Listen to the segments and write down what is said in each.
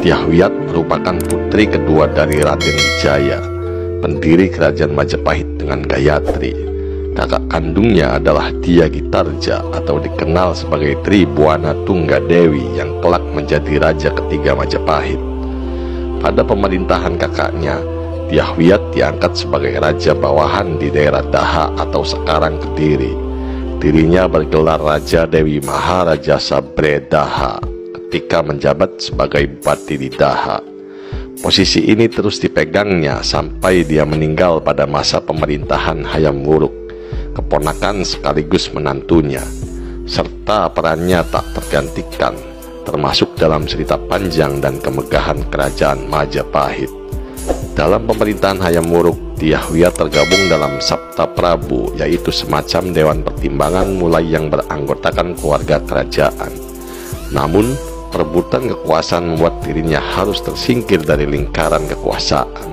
Dyahwiyat merupakan putri kedua dari Raden Wijaya, pendiri kerajaan Majapahit dengan Gayatri. Kakak kandungnya adalah Dyagitarja atau dikenal sebagai Tribuana Tunggadewi yang kelak menjadi raja ketiga Majapahit. Pada pemerintahan kakaknya, Dyahwiyat diangkat sebagai raja bawahan di daerah Daha atau sekarang Kediri. Dirinya bergelar Raja Dewi Maharaja Sabre Daha ketika menjabat sebagai bupati di Daha. Posisi ini terus dipegangnya sampai dia meninggal pada masa pemerintahan Hayam Wuruk, keponakan sekaligus menantunya, serta perannya tak tergantikan, termasuk dalam cerita panjang dan kemegahan kerajaan Majapahit. Dalam pemerintahan Hayam Wuruk, Dyahwiyat tergabung dalam Sabta Prabu, yaitu semacam dewan pertimbangan mulai yang beranggotakan keluarga kerajaan. Namun, perebutan kekuasaan membuat dirinya harus tersingkir dari lingkaran kekuasaan.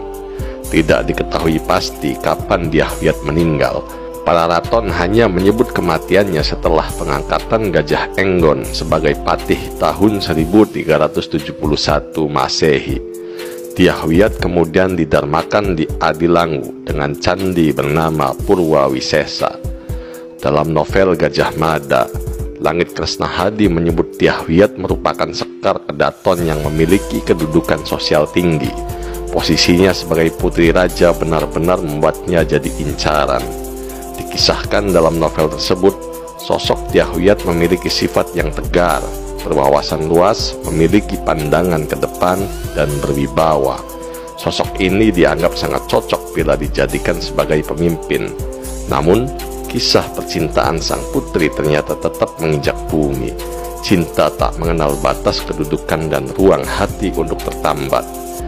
Tidak diketahui pasti kapan Dyahwiyat meninggal. Para raton hanya menyebut kematiannya setelah pengangkatan Gajah Enggon sebagai patih tahun 1371 Masehi. Dyahwiyat kemudian didarmakan di Adilangu dengan candi bernama Purwawisesa. Dalam novel Gajah Mada, Langit Kresnahadi menyebut Dyahwiyat merupakan sekar kedaton yang memiliki kedudukan sosial tinggi. Posisinya sebagai putri raja benar-benar membuatnya jadi incaran. Dikisahkan dalam novel tersebut, sosok Dyahwiyat memiliki sifat yang tegar, berwawasan luas, memiliki pandangan ke depan, dan berwibawa. Sosok ini dianggap sangat cocok bila dijadikan sebagai pemimpin. Namun, kisah percintaan sang putri ternyata tetap menginjak bumi. Cinta tak mengenal batas kedudukan dan ruang hati untuk tertambat.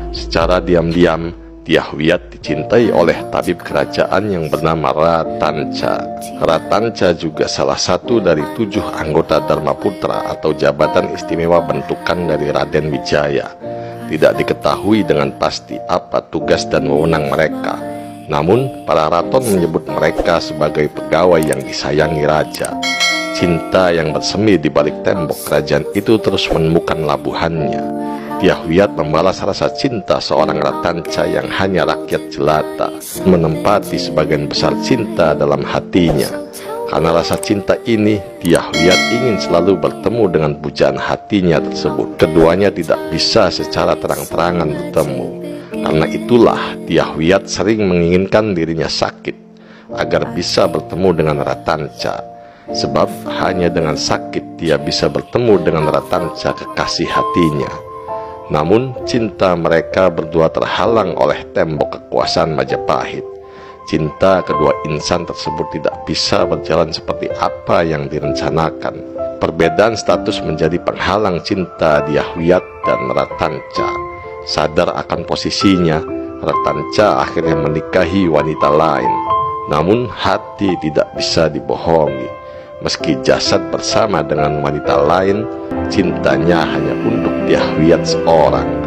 Secara diam-diam, Dyahwiyat dicintai oleh tabib kerajaan yang bernama Ratanca. Ratanca juga salah satu dari 7 anggota Dharmaputra atau jabatan istimewa bentukan dari Raden Wijaya. Tidak diketahui dengan pasti apa tugas dan wewenang mereka. Namun, para raton menyebut mereka sebagai pegawai yang disayangi raja. Cinta yang bersemi di balik tembok kerajaan itu terus menemukan labuhannya. Dyahwiyat membalas rasa cinta seorang Ratanca yang hanya rakyat jelata, menempati sebagian besar cinta dalam hatinya. Karena rasa cinta ini, Dyahwiyat ingin selalu bertemu dengan pujaan hatinya tersebut. Keduanya tidak bisa secara terang-terangan bertemu. Karena itulah Dyahwiyat sering menginginkan dirinya sakit agar bisa bertemu dengan Ratanca. Sebab hanya dengan sakit dia bisa bertemu dengan Ratanca, kekasih hatinya. Namun cinta mereka berdua terhalang oleh tembok kekuasaan Majapahit. Cinta kedua insan tersebut tidak bisa berjalan seperti apa yang direncanakan. Perbedaan status menjadi penghalang cinta Dyahwiyat dan Ratanca. Sadar akan posisinya, Ratanca akhirnya menikahi wanita lain. Namun hati tidak bisa dibohongi. Meski jasad bersama dengan wanita lain, cintanya hanya untuk Dyahwiyat seorang.